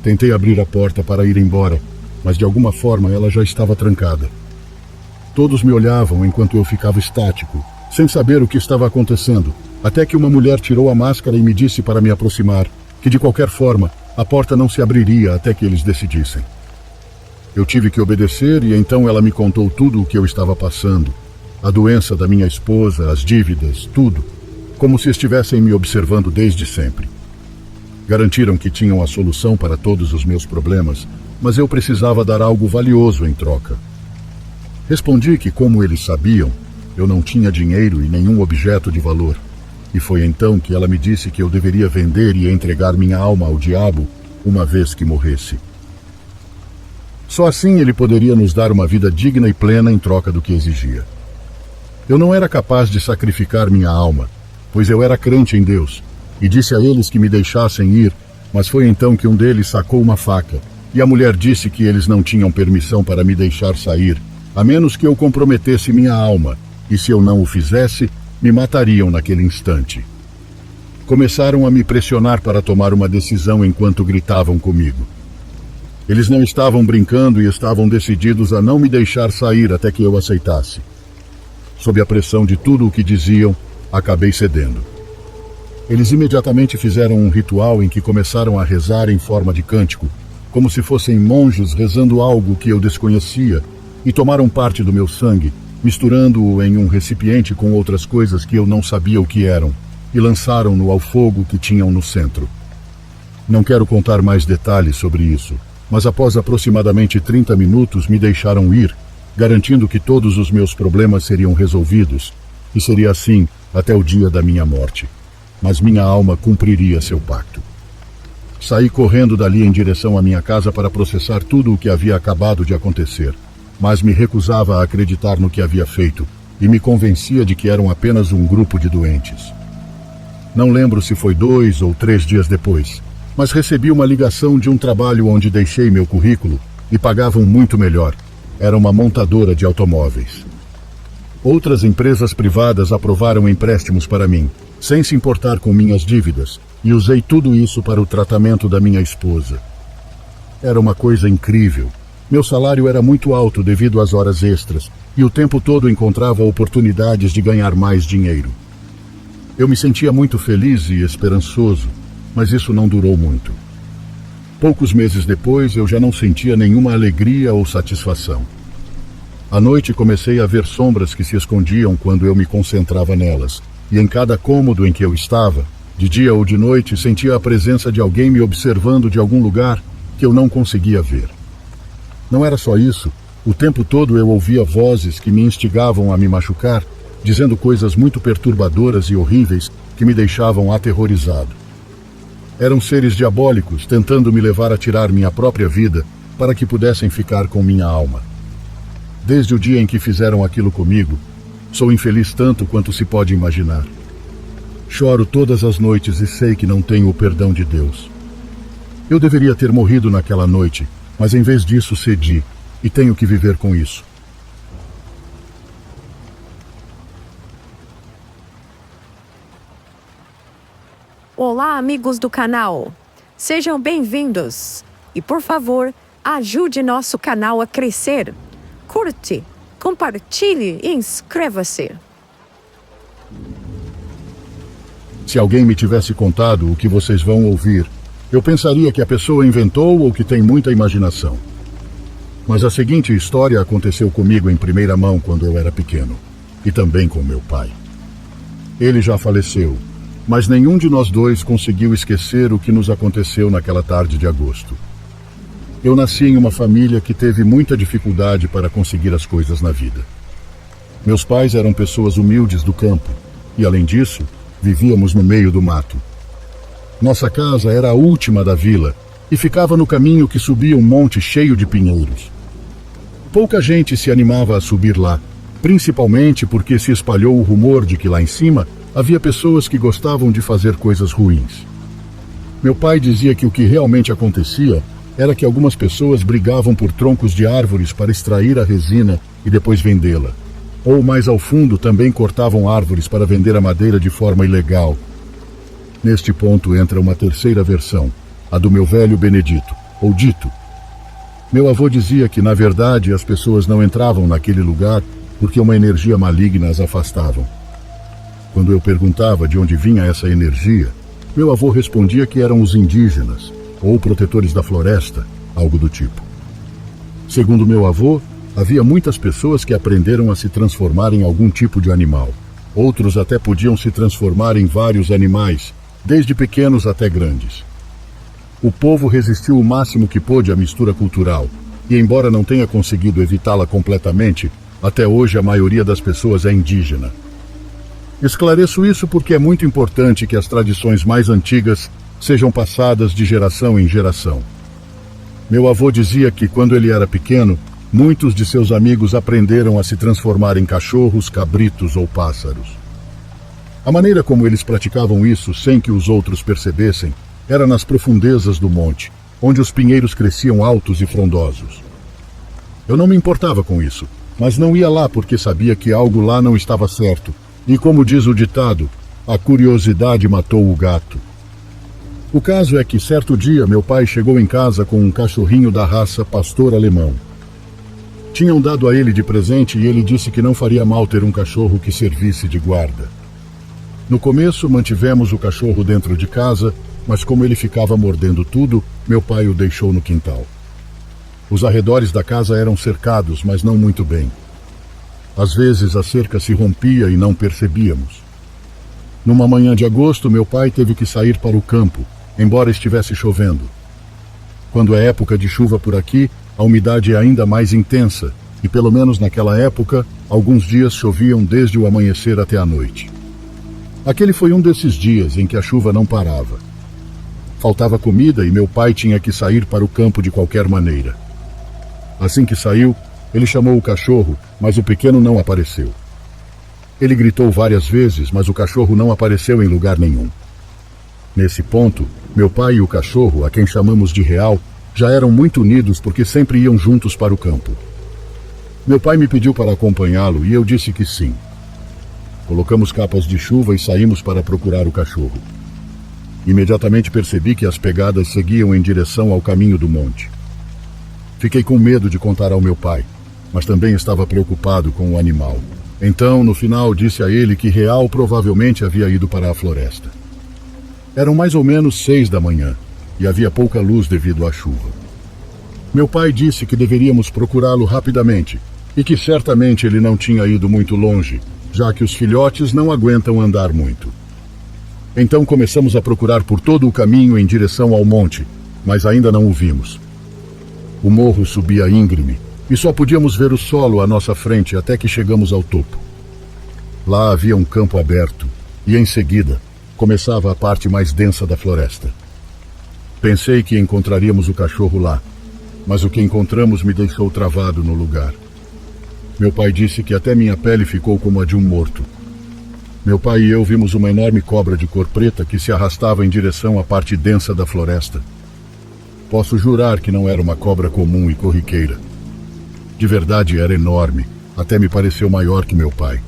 Tentei abrir a porta para ir embora, mas de alguma forma ela já estava trancada. Todos me olhavam enquanto eu ficava estático, sem saber o que estava acontecendo, até que uma mulher tirou a máscara e me disse para me aproximar, que de qualquer forma a porta não se abriria até que eles decidissem. Eu tive que obedecer e então ela me contou tudo o que eu estava passando, a doença da minha esposa, as dívidas, tudo, como se estivessem me observando desde sempre. Garantiram que tinham a solução para todos os meus problemas, mas eu precisava dar algo valioso em troca. Respondi que, como eles sabiam, eu não tinha dinheiro e nenhum objeto de valor, e foi então que ela me disse que eu deveria vender e entregar minha alma ao diabo uma vez que morresse. Só assim ele poderia nos dar uma vida digna e plena em troca do que exigia. Eu não era capaz de sacrificar minha alma, pois eu era crente em Deus, e disse a eles que me deixassem ir, mas foi então que um deles sacou uma faca, e a mulher disse que eles não tinham permissão para me deixar sair, a menos que eu comprometesse minha alma, e se eu não o fizesse, me matariam naquele instante. Começaram a me pressionar para tomar uma decisão enquanto gritavam comigo. Eles não estavam brincando e estavam decididos a não me deixar sair até que eu aceitasse. Sob a pressão de tudo o que diziam, acabei cedendo. Eles imediatamente fizeram um ritual em que começaram a rezar em forma de cântico, como se fossem monges rezando algo que eu desconhecia, e tomaram parte do meu sangue, misturando-o em um recipiente com outras coisas que eu não sabia o que eram, e lançaram-no ao fogo que tinham no centro. Não quero contar mais detalhes sobre isso, mas após aproximadamente 30 minutos me deixaram ir, garantindo que todos os meus problemas seriam resolvidos, e seria assim até o dia da minha morte. Mas minha alma cumpriria seu pacto. Saí correndo dali em direção à minha casa para processar tudo o que havia acabado de acontecer, mas me recusava a acreditar no que havia feito e me convencia de que eram apenas um grupo de doentes. Não lembro se foi 2 ou 3 dias depois, mas recebi uma ligação de um trabalho onde deixei meu currículo e pagavam muito melhor. Era uma montadora de automóveis. Outras empresas privadas aprovaram empréstimos para mim, sem se importar com minhas dívidas, e usei tudo isso para o tratamento da minha esposa. Era uma coisa incrível. Meu salário era muito alto devido às horas extras, e o tempo todo encontrava oportunidades de ganhar mais dinheiro. Eu me sentia muito feliz e esperançoso, mas isso não durou muito. Poucos meses depois, eu já não sentia nenhuma alegria ou satisfação. À noite comecei a ver sombras que se escondiam quando eu me concentrava nelas, e em cada cômodo em que eu estava, de dia ou de noite, sentia a presença de alguém me observando de algum lugar que eu não conseguia ver. Não era só isso, o tempo todo eu ouvia vozes que me instigavam a me machucar, dizendo coisas muito perturbadoras e horríveis que me deixavam aterrorizado. Eram seres diabólicos tentando me levar a tirar minha própria vida para que pudessem ficar com minha alma. Desde o dia em que fizeram aquilo comigo, sou infeliz tanto quanto se pode imaginar. Choro todas as noites e sei que não tenho o perdão de Deus. Eu deveria ter morrido naquela noite, mas em vez disso cedi, e tenho que viver com isso. Olá, amigos do canal! Sejam bem-vindos! E, por favor, ajude nosso canal a crescer. Curte, compartilhe e inscreva-se. Se alguém me tivesse contado o que vocês vão ouvir, eu pensaria que a pessoa inventou ou que tem muita imaginação. Mas a seguinte história aconteceu comigo em primeira mão quando eu era pequeno, e também com meu pai. Ele já faleceu, mas nenhum de nós dois conseguiu esquecer o que nos aconteceu naquela tarde de agosto. Eu nasci em uma família que teve muita dificuldade para conseguir as coisas na vida. Meus pais eram pessoas humildes do campo, e além disso, vivíamos no meio do mato. Nossa casa era a última da vila e ficava no caminho que subia um monte cheio de pinheiros. Pouca gente se animava a subir lá, principalmente porque se espalhou o rumor de que lá em cima havia pessoas que gostavam de fazer coisas ruins. Meu pai dizia que o que realmente acontecia era que algumas pessoas brigavam por troncos de árvores para extrair a resina e depois vendê-la. Ou mais ao fundo também cortavam árvores para vender a madeira de forma ilegal. Neste ponto entra uma terceira versão, a do meu velho Benedito, ou Dito. Meu avô dizia que, na verdade, as pessoas não entravam naquele lugar porque uma energia maligna as afastava. Quando eu perguntava de onde vinha essa energia, meu avô respondia que eram os indígenas, ou protetores da floresta, algo do tipo. Segundo meu avô, havia muitas pessoas que aprenderam a se transformar em algum tipo de animal. Outros até podiam se transformar em vários animais, desde pequenos até grandes. O povo resistiu o máximo que pôde à mistura cultural, e embora não tenha conseguido evitá-la completamente, até hoje a maioria das pessoas é indígena. Esclareço isso porque é muito importante que as tradições mais antigas sejam passadas de geração em geração. Meu avô dizia que, quando ele era pequeno, muitos de seus amigos aprenderam a se transformar em cachorros, cabritos ou pássaros. A maneira como eles praticavam isso sem que os outros percebessem era nas profundezas do monte, onde os pinheiros cresciam altos e frondosos. Eu não me importava com isso, mas não ia lá porque sabia que algo lá não estava certo, e como diz o ditado, a curiosidade matou o gato. O caso é que, certo dia, meu pai chegou em casa com um cachorrinho da raça pastor alemão. Tinham dado a ele de presente e ele disse que não faria mal ter um cachorro que servisse de guarda. No começo, mantivemos o cachorro dentro de casa, mas como ele ficava mordendo tudo, meu pai o deixou no quintal. Os arredores da casa eram cercados, mas não muito bem. Às vezes a cerca se rompia e não percebíamos. Numa manhã de agosto, meu pai teve que sair para o campo, embora estivesse chovendo. Quando é época de chuva por aqui, a umidade é ainda mais intensa, e pelo menos naquela época, alguns dias choviam desde o amanhecer até a noite. Aquele foi um desses dias em que a chuva não parava. Faltava comida e meu pai tinha que sair para o campo de qualquer maneira. Assim que saiu, ele chamou o cachorro, mas o pequeno não apareceu. Ele gritou várias vezes, mas o cachorro não apareceu em lugar nenhum. Nesse ponto, meu pai e o cachorro, a quem chamamos de Real, já eram muito unidos porque sempre iam juntos para o campo. Meu pai me pediu para acompanhá-lo e eu disse que sim. Colocamos capas de chuva e saímos para procurar o cachorro. Imediatamente percebi que as pegadas seguiam em direção ao caminho do monte. Fiquei com medo de contar ao meu pai, mas também estava preocupado com o animal. Então, no final, disse a ele que Real provavelmente havia ido para a floresta. Eram mais ou menos 6 da manhã e havia pouca luz devido à chuva. Meu pai disse que deveríamos procurá-lo rapidamente e que certamente ele não tinha ido muito longe, já que os filhotes não aguentam andar muito. Então começamos a procurar por todo o caminho em direção ao monte, mas ainda não o vimos. O morro subia íngreme e só podíamos ver o solo à nossa frente até que chegamos ao topo. Lá havia um campo aberto e, em seguida, começava a parte mais densa da floresta. Pensei que encontraríamos o cachorro lá, mas o que encontramos me deixou travado no lugar. Meu pai disse que até minha pele ficou como a de um morto. Meu pai e eu vimos uma enorme cobra de cor preta que se arrastava em direção à parte densa da floresta. Posso jurar que não era uma cobra comum e corriqueira. De verdade era enorme, até me pareceu maior que meu pai.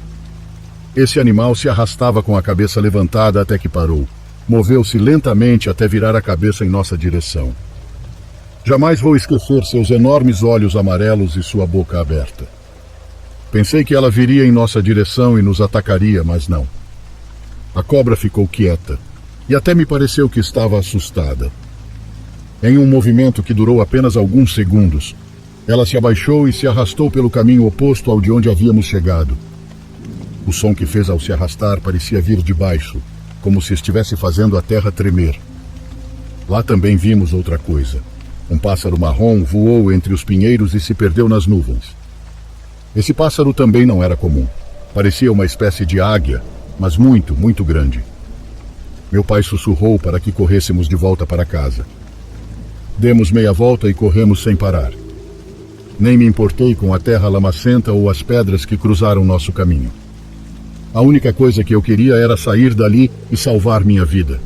Esse animal se arrastava com a cabeça levantada até que parou. Moveu-se lentamente até virar a cabeça em nossa direção. Jamais vou esquecer seus enormes olhos amarelos e sua boca aberta. Pensei que ela viria em nossa direção e nos atacaria, mas não. A cobra ficou quieta, e até me pareceu que estava assustada. Em um movimento que durou apenas alguns segundos, ela se abaixou e se arrastou pelo caminho oposto ao de onde havíamos chegado. O som que fez ao se arrastar parecia vir de baixo, como se estivesse fazendo a terra tremer. Lá também vimos outra coisa. Um pássaro marrom voou entre os pinheiros e se perdeu nas nuvens. Esse pássaro também não era comum. Parecia uma espécie de águia, mas muito, muito grande. Meu pai sussurrou para que corrêssemos de volta para casa. Demos meia volta e corremos sem parar. Nem me importei com a terra lamacenta ou as pedras que cruzaram nosso caminho. A única coisa que eu queria era sair dali e salvar minha vida.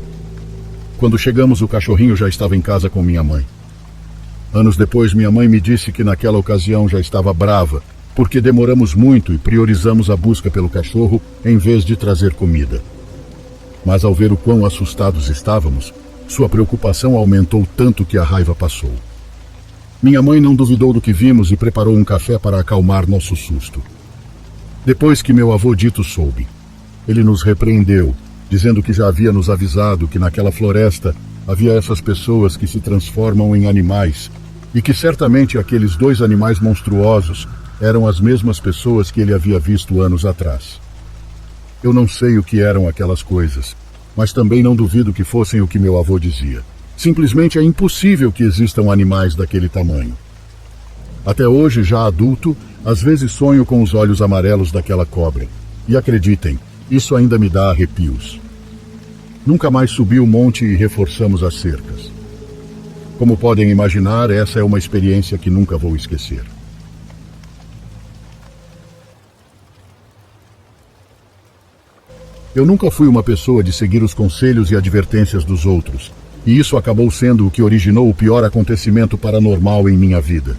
Quando chegamos, o cachorrinho já estava em casa com minha mãe. Anos depois, minha mãe me disse que naquela ocasião já estava brava, porque demoramos muito e priorizamos a busca pelo cachorro em vez de trazer comida. Mas ao ver o quão assustados estávamos, sua preocupação aumentou tanto que a raiva passou. Minha mãe não duvidou do que vimos e preparou um café para acalmar nosso susto. Depois que meu avô Dito soube, ele nos repreendeu, dizendo que já havia nos avisado que naquela floresta havia essas pessoas que se transformam em animais e que certamente aqueles 2 animais monstruosos eram as mesmas pessoas que ele havia visto anos atrás. Eu não sei o que eram aquelas coisas, mas também não duvido que fossem o que meu avô dizia. Simplesmente é impossível que existam animais daquele tamanho. Até hoje, já adulto, às vezes sonho com os olhos amarelos daquela cobra. E acreditem, isso ainda me dá arrepios. Nunca mais subi o monte e reforçamos as cercas. Como podem imaginar, essa é uma experiência que nunca vou esquecer. Eu nunca fui uma pessoa de seguir os conselhos e advertências dos outros, e isso acabou sendo o que originou o pior acontecimento paranormal em minha vida.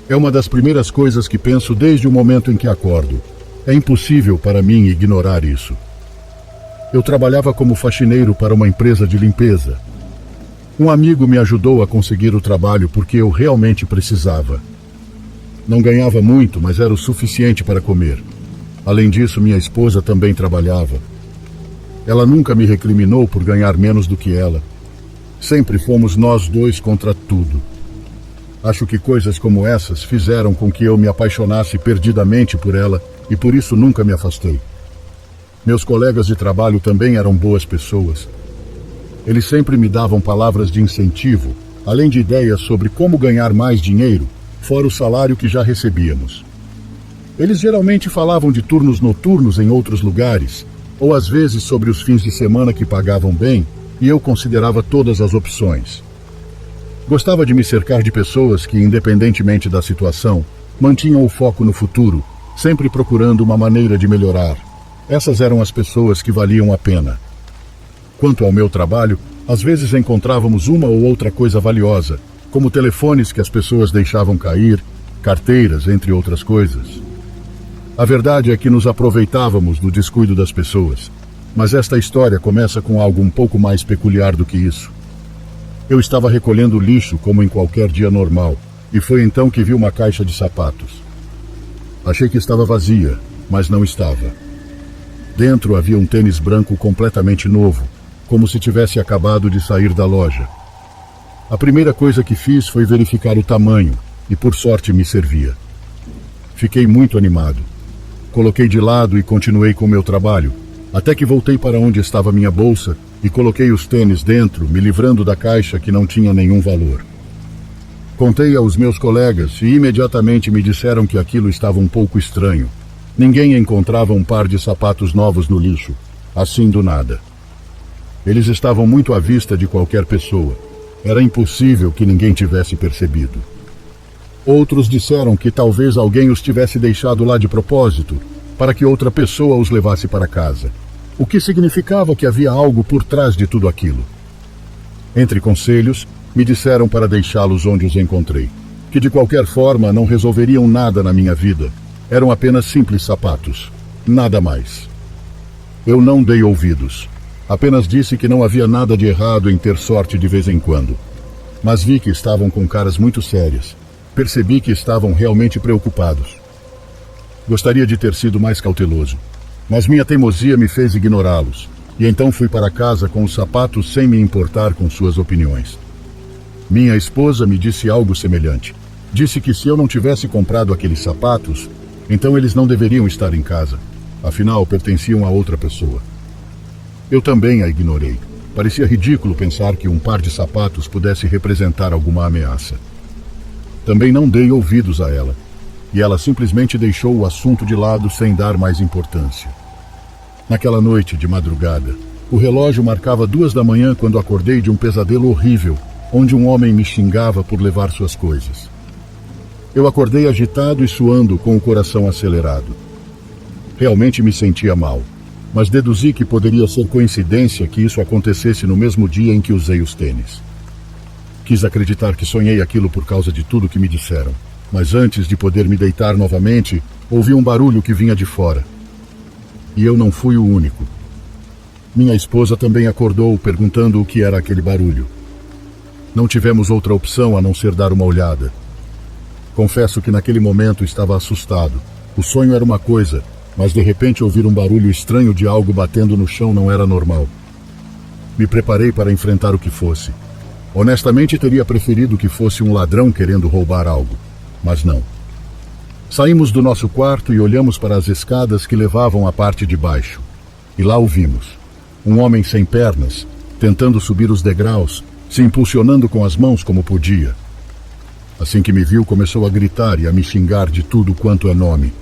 É uma das primeiras coisas que penso desde o momento em que acordo. É impossível para mim ignorar isso. Eu trabalhava como faxineiro para uma empresa de limpeza. Um amigo me ajudou a conseguir o trabalho porque eu realmente precisava. Não ganhava muito, mas era o suficiente para comer. Além disso, minha esposa também trabalhava. Ela nunca me recriminou por ganhar menos do que ela. Sempre fomos nós 2 contra tudo. Acho que coisas como essas fizeram com que eu me apaixonasse perdidamente por ela e por isso nunca me afastei. Meus colegas de trabalho também eram boas pessoas. Eles sempre me davam palavras de incentivo, além de ideias sobre como ganhar mais dinheiro, fora o salário que já recebíamos. Eles geralmente falavam de turnos noturnos em outros lugares, ou às vezes sobre os fins de semana que pagavam bem, e eu considerava todas as opções. Gostava de me cercar de pessoas que, independentemente da situação, mantinham o foco no futuro, sempre procurando uma maneira de melhorar. Essas eram as pessoas que valiam a pena. Quanto ao meu trabalho, às vezes encontrávamos uma ou outra coisa valiosa, como telefones que as pessoas deixavam cair, carteiras, entre outras coisas. A verdade é que nos aproveitávamos do descuido das pessoas, mas esta história começa com algo um pouco mais peculiar do que isso. Eu estava recolhendo lixo como em qualquer dia normal, e foi então que vi uma caixa de sapatos. Achei que estava vazia, mas não estava. Dentro havia um tênis branco completamente novo, como se tivesse acabado de sair da loja. A primeira coisa que fiz foi verificar o tamanho, e por sorte me servia. Fiquei muito animado. Coloquei de lado e continuei com meu trabalho, até que voltei para onde estava minha bolsa e coloquei os tênis dentro, me livrando da caixa que não tinha nenhum valor. Contei aos meus colegas e imediatamente me disseram que aquilo estava um pouco estranho. Ninguém encontrava um par de sapatos novos no lixo, assim do nada. Eles estavam muito à vista de qualquer pessoa. Era impossível que ninguém tivesse percebido. Outros disseram que talvez alguém os tivesse deixado lá de propósito, para que outra pessoa os levasse para casa, o que significava que havia algo por trás de tudo aquilo. Entre conselhos, me disseram para deixá-los onde os encontrei, que de qualquer forma não resolveriam nada na minha vida. Eram apenas simples sapatos, nada mais. Eu não dei ouvidos. Apenas disse que não havia nada de errado em ter sorte de vez em quando. Mas vi que estavam com caras muito sérias. Percebi que estavam realmente preocupados. Gostaria de ter sido mais cauteloso, mas minha teimosia me fez ignorá-los, e então fui para casa com os sapatos sem me importar com suas opiniões. Minha esposa me disse algo semelhante. Disse que se eu não tivesse comprado aqueles sapatos, então eles não deveriam estar em casa. Afinal, pertenciam a outra pessoa. Eu também a ignorei. Parecia ridículo pensar que um par de sapatos pudesse representar alguma ameaça. Também não dei ouvidos a ela, e ela simplesmente deixou o assunto de lado sem dar mais importância. Naquela noite, de madrugada, o relógio marcava 2 da manhã quando acordei de um pesadelo horrível, onde um homem me xingava por levar suas coisas. Eu acordei agitado e suando, com o coração acelerado. Realmente me sentia mal, mas deduzi que poderia ser coincidência que isso acontecesse no mesmo dia em que usei os tênis. Quis acreditar que sonhei aquilo por causa de tudo que me disseram, mas antes de poder me deitar novamente, ouvi um barulho que vinha de fora. E eu não fui o único. Minha esposa também acordou, perguntando o que era aquele barulho. Não tivemos outra opção a não ser dar uma olhada. Confesso que naquele momento estava assustado. O sonho era uma coisa, mas de repente ouvir um barulho estranho de algo batendo no chão não era normal. Me preparei para enfrentar o que fosse. Honestamente, teria preferido que fosse um ladrão querendo roubar algo, mas não. Saímos do nosso quarto e olhamos para as escadas que levavam à parte de baixo. E lá o vimos. Um homem sem pernas, tentando subir os degraus, se impulsionando com as mãos como podia. Assim que me viu, começou a gritar e a me xingar de tudo quanto é nome.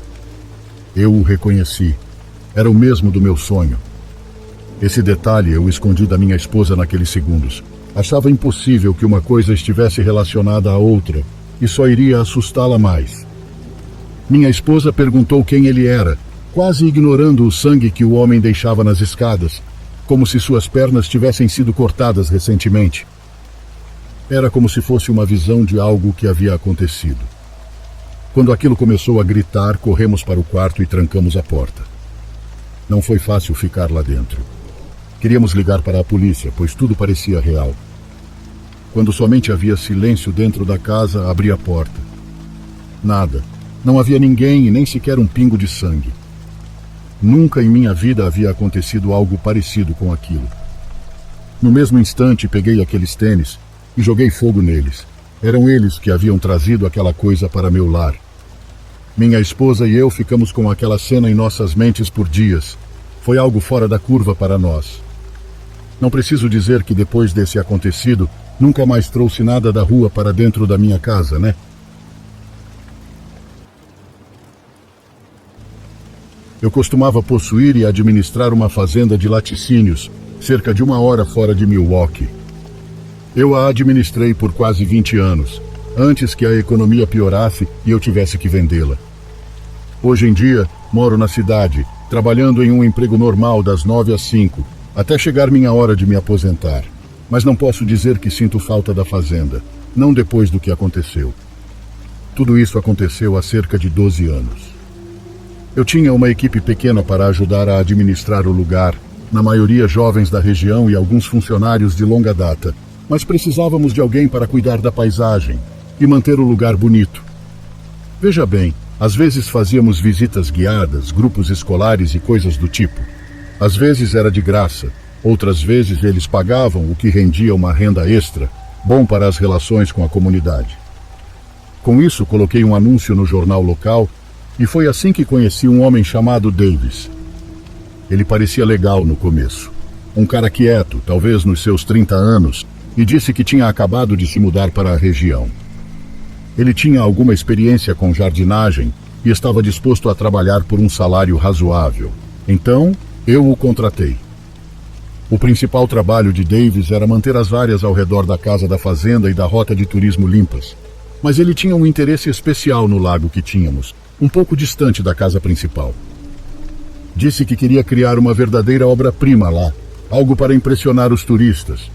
Eu o reconheci. Era o mesmo do meu sonho. Esse detalhe eu escondi da minha esposa naqueles segundos. Achava impossível que uma coisa estivesse relacionada à outra e só iria assustá-la mais. Minha esposa perguntou quem ele era, quase ignorando o sangue que o homem deixava nas escadas, como se suas pernas tivessem sido cortadas recentemente. Era como se fosse uma visão de algo que havia acontecido. Quando aquilo começou a gritar, corremos para o quarto e trancamos a porta. Não foi fácil ficar lá dentro. Queríamos ligar para a polícia, pois tudo parecia real. Quando somente havia silêncio dentro da casa, abri a porta. Nada. Não havia ninguém e nem sequer um pingo de sangue. Nunca em minha vida havia acontecido algo parecido com aquilo. No mesmo instante, peguei aqueles tênis e joguei fogo neles. Eram eles que haviam trazido aquela coisa para meu lar. Minha esposa e eu ficamos com aquela cena em nossas mentes por dias. Foi algo fora da curva para nós. Não preciso dizer que depois desse acontecido, nunca mais trouxe nada da rua para dentro da minha casa, né? Eu costumava possuir e administrar uma fazenda de laticínios, cerca de 1 hora fora de Milwaukee. Eu a administrei por quase 20 anos, antes que a economia piorasse e eu tivesse que vendê-la. Hoje em dia, moro na cidade, trabalhando em um emprego normal das 9 às 5, até chegar minha hora de me aposentar. Mas não posso dizer que sinto falta da fazenda, não depois do que aconteceu. Tudo isso aconteceu há cerca de 12 anos. Eu tinha uma equipe pequena para ajudar a administrar o lugar, na maioria jovens da região e alguns funcionários de longa data, mas precisávamos de alguém para cuidar da paisagem e manter o lugar bonito. Veja bem, às vezes fazíamos visitas guiadas, grupos escolares e coisas do tipo. Às vezes era de graça, outras vezes eles pagavam, o que rendia uma renda extra, bom para as relações com a comunidade. Com isso, coloquei um anúncio no jornal local e foi assim que conheci um homem chamado Davis. Ele parecia legal no começo. Um cara quieto, talvez nos seus 30 anos, e disse que tinha acabado de se mudar para a região. Ele tinha alguma experiência com jardinagem e estava disposto a trabalhar por um salário razoável. Então, eu o contratei. O principal trabalho de Davis era manter as áreas ao redor da casa da fazenda e da rota de turismo limpas. Mas ele tinha um interesse especial no lago que tínhamos, um pouco distante da casa principal. Disse que queria criar uma verdadeira obra-prima lá, algo para impressionar os turistas.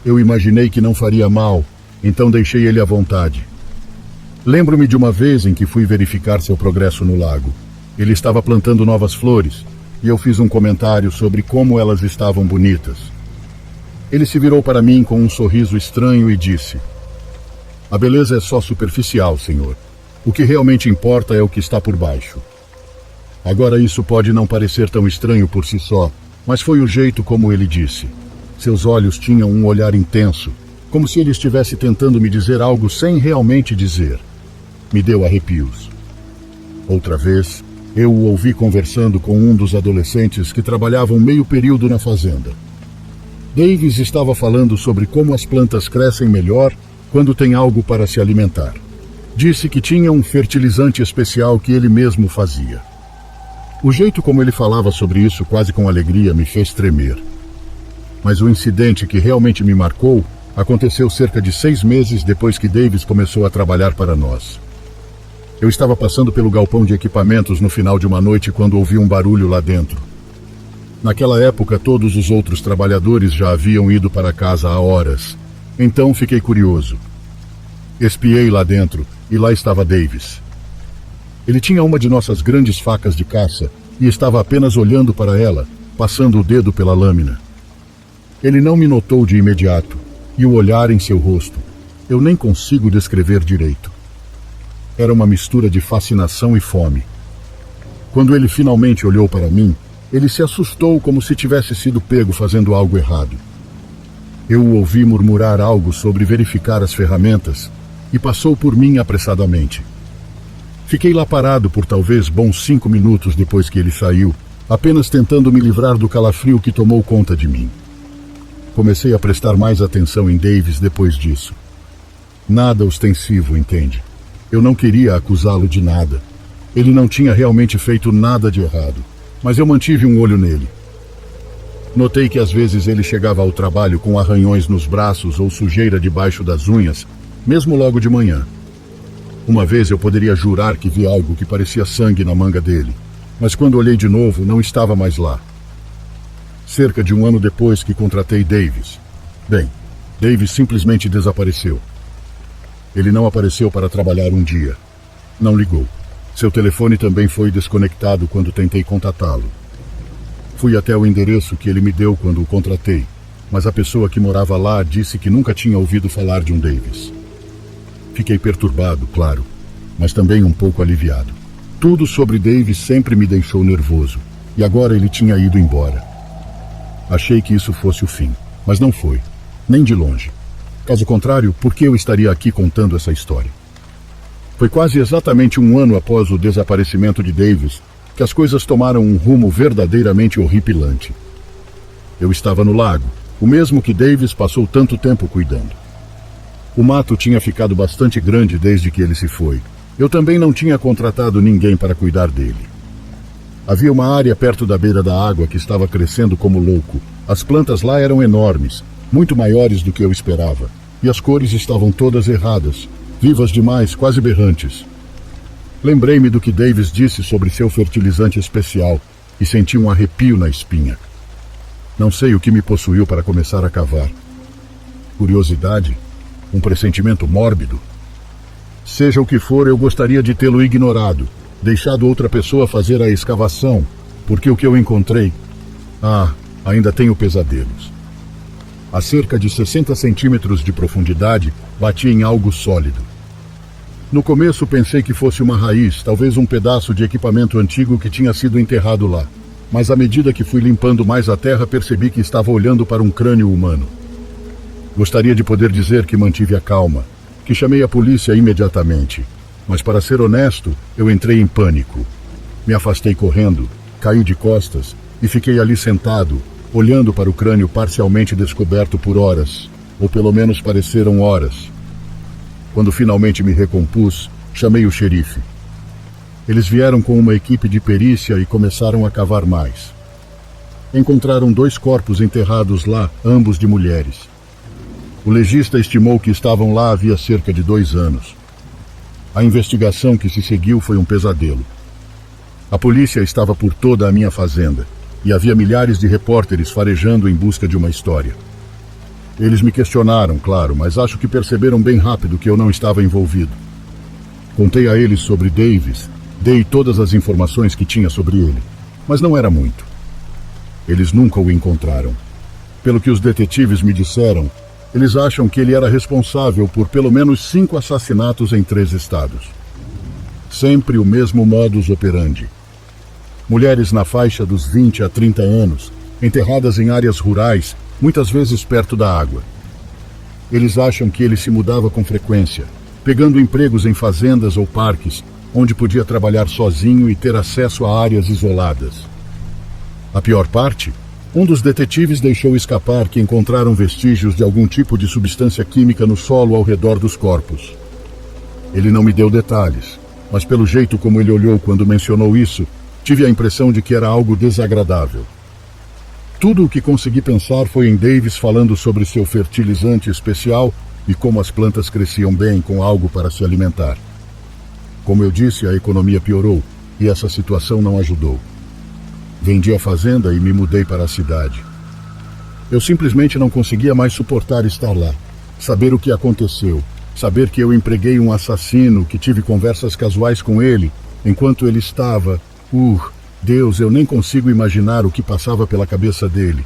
Eu imaginei que não faria mal, então deixei ele à vontade. Lembro-me de uma vez em que fui verificar seu progresso no lago. Ele estava plantando novas flores, e eu fiz um comentário sobre como elas estavam bonitas. Ele se virou para mim com um sorriso estranho e disse: "A beleza é só superficial, senhor. O que realmente importa é o que está por baixo." Agora isso pode não parecer tão estranho por si só, mas foi o jeito como ele disse. Seus olhos tinham um olhar intenso, como se ele estivesse tentando me dizer algo sem realmente dizer. Me deu arrepios. Outra vez, eu o ouvi conversando com um dos adolescentes que trabalhavam meio período na fazenda. Davis estava falando sobre como as plantas crescem melhor quando tem algo para se alimentar. Disse que tinha um fertilizante especial que ele mesmo fazia. O jeito como ele falava sobre isso, quase com alegria, me fez tremer. Mas o incidente que realmente me marcou aconteceu cerca de 6 meses depois que Davis começou a trabalhar para nós. Eu estava passando pelo galpão de equipamentos no final de uma noite quando ouvi um barulho lá dentro. Naquela época, todos os outros trabalhadores já haviam ido para casa há horas. Então fiquei curioso. Espiei lá dentro e lá estava Davis. Ele tinha uma de nossas grandes facas de caça e estava apenas olhando para ela, passando o dedo pela lâmina. Ele não me notou de imediato, e o olhar em seu rosto, eu nem consigo descrever direito. Era uma mistura de fascinação e fome. Quando ele finalmente olhou para mim, ele se assustou como se tivesse sido pego fazendo algo errado. Eu o ouvi murmurar algo sobre verificar as ferramentas e passou por mim apressadamente. Fiquei lá parado por talvez bons 5 minutos depois que ele saiu, apenas tentando me livrar do calafrio que tomou conta de mim. Comecei a prestar mais atenção em Davis depois disso. Nada ostensivo, entende? Eu não queria acusá-lo de nada. Ele não tinha realmente feito nada de errado, mas eu mantive um olho nele. Notei que às vezes ele chegava ao trabalho com arranhões nos braços ou sujeira debaixo das unhas, mesmo logo de manhã. Uma vez eu poderia jurar que vi algo que parecia sangue na manga dele, mas quando olhei de novo, não estava mais lá. Cerca de 1 ano depois que contratei Davis. Bem, Davis simplesmente desapareceu. Ele não apareceu para trabalhar um dia. Não ligou. Seu telefone também foi desconectado quando tentei contatá-lo. Fui até o endereço que ele me deu quando o contratei, mas a pessoa que morava lá disse que nunca tinha ouvido falar de um Davis. Fiquei perturbado, claro, mas também um pouco aliviado. Tudo sobre Davis sempre me deixou nervoso, e agora ele tinha ido embora. Achei que isso fosse o fim, mas não foi, nem de longe. Caso contrário, por que eu estaria aqui contando essa história? Foi quase exatamente 1 ano após o desaparecimento de Davis que as coisas tomaram um rumo verdadeiramente horripilante. Eu estava no lago, o mesmo que Davis passou tanto tempo cuidando. O mato tinha ficado bastante grande desde que ele se foi. Eu também não tinha contratado ninguém para cuidar dele. Havia uma área perto da beira da água que estava crescendo como louco. As plantas lá eram enormes, muito maiores do que eu esperava, e as cores estavam todas erradas, vivas demais, quase berrantes. Lembrei-me do que Davis disse sobre seu fertilizante especial e senti um arrepio na espinha. Não sei o que me possuiu para começar a cavar. Curiosidade? Um pressentimento mórbido? Seja o que for, eu gostaria de tê-lo ignorado, deixado outra pessoa fazer a escavação, porque o que eu encontrei... ainda tenho pesadelos. A cerca de 60 centímetros de profundidade, bati em algo sólido. No começo pensei que fosse uma raiz, talvez um pedaço de equipamento antigo que tinha sido enterrado lá. Mas à medida que fui limpando mais a terra, percebi que estava olhando para um crânio humano. Gostaria de poder dizer que mantive a calma, que chamei a polícia imediatamente. Mas para ser honesto, eu entrei em pânico. Me afastei correndo, caí de costas e fiquei ali sentado, olhando para o crânio parcialmente descoberto por horas, ou pelo menos pareceram horas. Quando finalmente me recompus, chamei o xerife. Eles vieram com uma equipe de perícia e começaram a cavar mais. Encontraram 2 corpos enterrados lá, ambos de mulheres. O legista estimou que estavam lá havia cerca de 2 anos. A investigação que se seguiu foi um pesadelo. A polícia estava por toda a minha fazenda, e havia milhares de repórteres farejando em busca de uma história. Eles me questionaram, claro, mas acho que perceberam bem rápido que eu não estava envolvido. Contei a eles sobre Davis, dei todas as informações que tinha sobre ele, mas não era muito. Eles nunca o encontraram. Pelo que os detetives me disseram, eles acham que ele era responsável por pelo menos 5 assassinatos em 3 estados. Sempre o mesmo modus operandi. Mulheres na faixa dos 20 a 30 anos, enterradas em áreas rurais, muitas vezes perto da água. Eles acham que ele se mudava com frequência, pegando empregos em fazendas ou parques, onde podia trabalhar sozinho e ter acesso a áreas isoladas. A pior parte? Um dos detetives deixou escapar que encontraram vestígios de algum tipo de substância química no solo ao redor dos corpos. Ele não me deu detalhes, mas pelo jeito como ele olhou quando mencionou isso, tive a impressão de que era algo desagradável. Tudo o que consegui pensar foi em Davis falando sobre seu fertilizante especial e como as plantas cresciam bem com algo para se alimentar. Como eu disse, a economia piorou e essa situação não ajudou. Vendi a fazenda e me mudei para a cidade. Eu simplesmente não conseguia mais suportar estar lá, saber o que aconteceu, saber que eu empreguei um assassino, que tive conversas casuais com ele, enquanto ele estava... Deus, eu nem consigo imaginar o que passava pela cabeça dele.